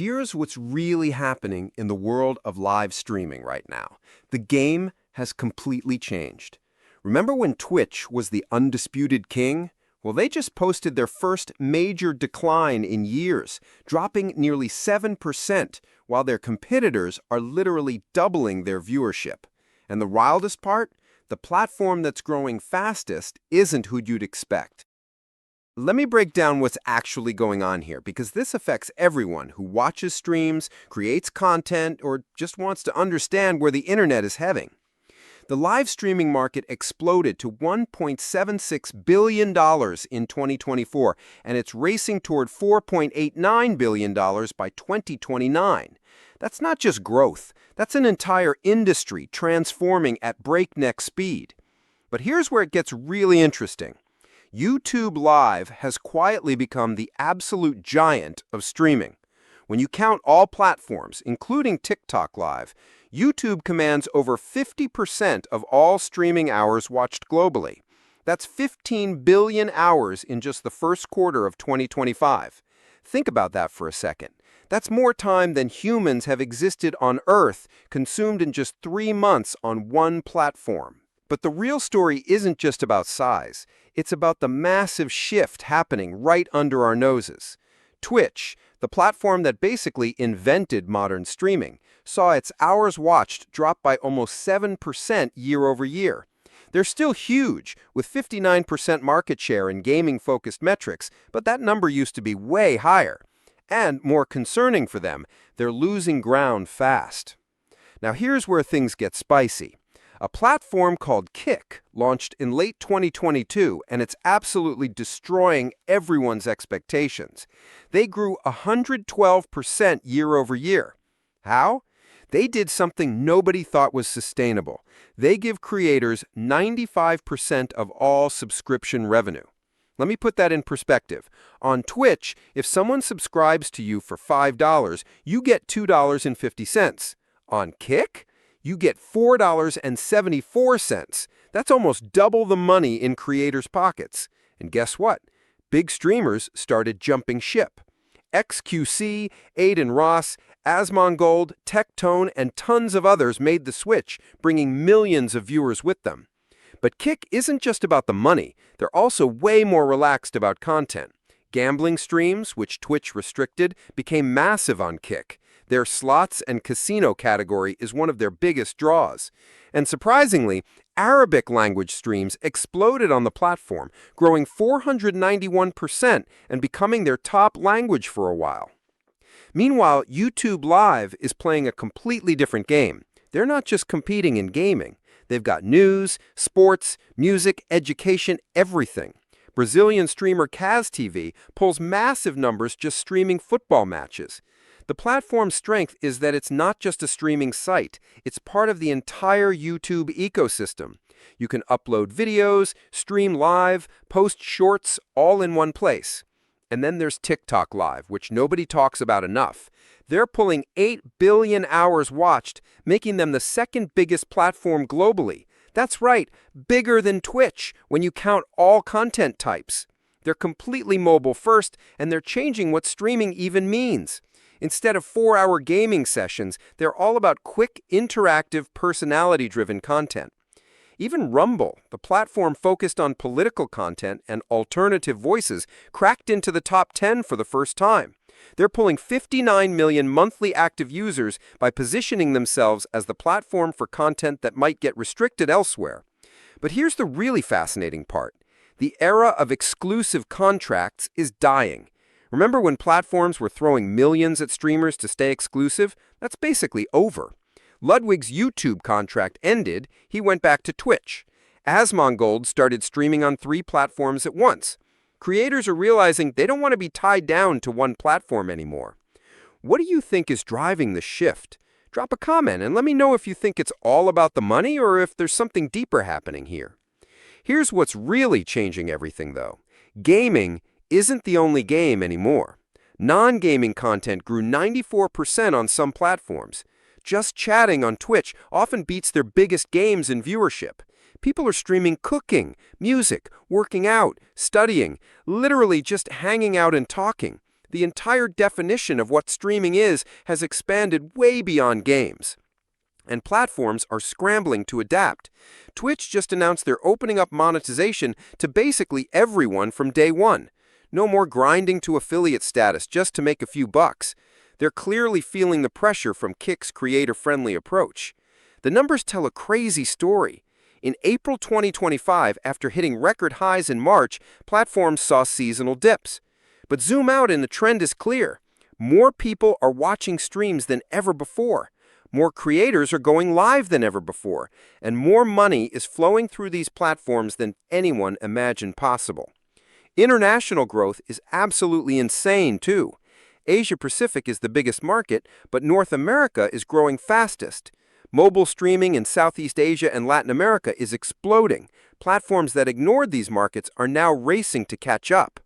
Here's what's really happening in the world of live streaming right now. The game has completely changed. Remember when Twitch was the undisputed king? Well, they just posted their first major decline in years, dropping nearly 7%, while their competitors are literally doubling their viewership. And the wildest part? The platform that's growing fastest isn't who you'd expect. Let me break down what's actually going on here, because this affects everyone who watches streams, creates content, or just wants to understand where the internet is heading. The live streaming market exploded to $1.76 billion in 2024, and it's racing toward $4.89 billion by 2029. That's not just growth. That's an entire industry transforming at breakneck speed. But here's where it gets really interesting. YouTube Live has quietly become the absolute giant of streaming. When you count all platforms, including TikTok Live, YouTube commands over 50% of all streaming hours watched globally. That's 15 billion hours in just the first quarter of 2025. Think about that for a second. That's more time than humans have existed on Earth, consumed in just 3 months on one platform. But the real story isn't just about size. It's about the massive shift happening right under our noses. Twitch, the platform that basically invented modern streaming, saw its hours watched drop by almost 7% year over year. They're still huge, with 59% market share in gaming-focused metrics, but that number used to be way higher. And, more concerning for them, they're losing ground fast. Now here's where things get spicy. A platform called Kick launched in late 2022, and it's absolutely destroying everyone's expectations. They grew 112% year over year. How? They did something nobody thought was sustainable. They give creators 95% of all subscription revenue. Let me put that in perspective. On Twitch, if someone subscribes to you for $5, you get $2.50. On Kick, you get $4.74. That's almost double the money in creators' pockets. And guess what? Big streamers started jumping ship. XQC, Aiden Ross, Asmongold, Tectone, and tons of others made the switch, bringing millions of viewers with them. But Kick isn't just about the money. They're also way more relaxed about content. Gambling streams, which Twitch restricted, became massive on Kick. Their slots and casino category is one of their biggest draws. And surprisingly, Arabic language streams exploded on the platform, growing 491% and becoming their top language for a while. Meanwhile, YouTube Live is playing a completely different game. They're not just competing in gaming. They've got news, sports, music, education, everything. Brazilian streamer Kaz TV pulls massive numbers just streaming football matches. The platform's strength is that it's not just a streaming site. It's part of the entire YouTube ecosystem. You can upload videos, stream live, post shorts, all in one place. And then there's TikTok Live, which nobody talks about enough. They're pulling 8 billion hours watched, making them the second biggest platform globally. That's right, bigger than Twitch when you count all content types. They're completely mobile first, and they're changing what streaming even means. Instead of 4-hour gaming sessions, they're all about quick, interactive, personality-driven content. Even Rumble, the platform focused on political content and alternative voices, cracked into the top 10 for the first time. They're pulling 59 million monthly active users by positioning themselves as the platform for content that might get restricted elsewhere. But here's the really fascinating part. The era of exclusive contracts is dying. Remember when platforms were throwing millions at streamers to stay exclusive? That's basically over. Ludwig's YouTube contract ended, he went back to Twitch. Asmongold started streaming on 3 platforms at once. Creators are realizing they don't want to be tied down to one platform anymore. What do you think is driving the shift? Drop a comment and let me know if you think it's all about the money or if there's something deeper happening here. Here's what's really changing everything, though. Gaming isn't the only game anymore. Non-gaming content grew 94% on some platforms. Just chatting on Twitch often beats their biggest games in viewership. People are streaming cooking, music, working out, studying, literally just hanging out and talking. The entire definition of what streaming is has expanded way beyond games. And platforms are scrambling to adapt. Twitch just announced they're opening up monetization to basically everyone from day one. No more grinding to affiliate status just to make a few bucks. They're clearly feeling the pressure from Kick's creator-friendly approach. The numbers tell a crazy story. In April 2025, after hitting record highs in March, platforms saw seasonal dips. But zoom out and the trend is clear. More people are watching streams than ever before. More creators are going live than ever before. And more money is flowing through these platforms than anyone imagined possible. International growth is absolutely insane, too. Asia-Pacific is the biggest market, but North America is growing fastest. Mobile streaming in Southeast Asia and Latin America is exploding. Platforms that ignored these markets are now racing to catch up.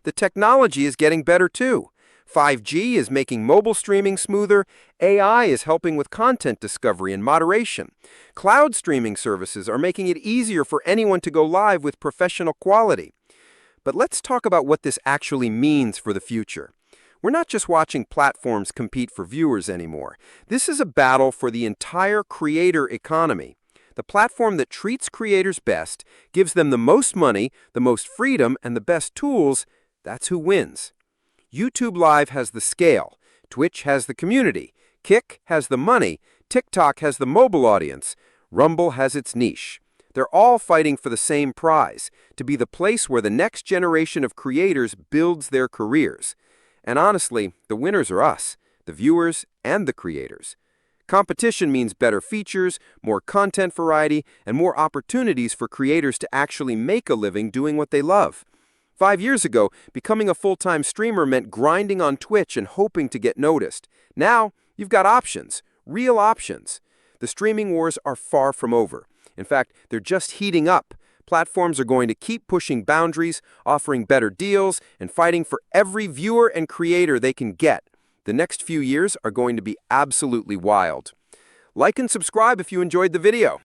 The technology is getting better, too. 5G is making mobile streaming smoother. AI is helping with content discovery and moderation. Cloud streaming services are making it easier for anyone to go live with professional quality. But let's talk about what this actually means for the future. We're not just watching platforms compete for viewers anymore. This is a battle for the entire creator economy. The platform that treats creators best, gives them the most money, the most freedom, and the best tools, that's who wins. YouTube Live has the scale. Twitch has the community. Kick has the money. TikTok has the mobile audience. Rumble has its niche. They're all fighting for the same prize, to be the place where the next generation of creators builds their careers. And honestly, the winners are us, the viewers and the creators. Competition means better features, more content variety, and more opportunities for creators to actually make a living doing what they love. 5 years ago, becoming a full-time streamer meant grinding on Twitch and hoping to get noticed. Now, you've got options, real options. The streaming wars are far from over. In fact, they're just heating up. Platforms are going to keep pushing boundaries, offering better deals, and fighting for every viewer and creator they can get. The next few years are going to be absolutely wild. Like and subscribe if you enjoyed the video.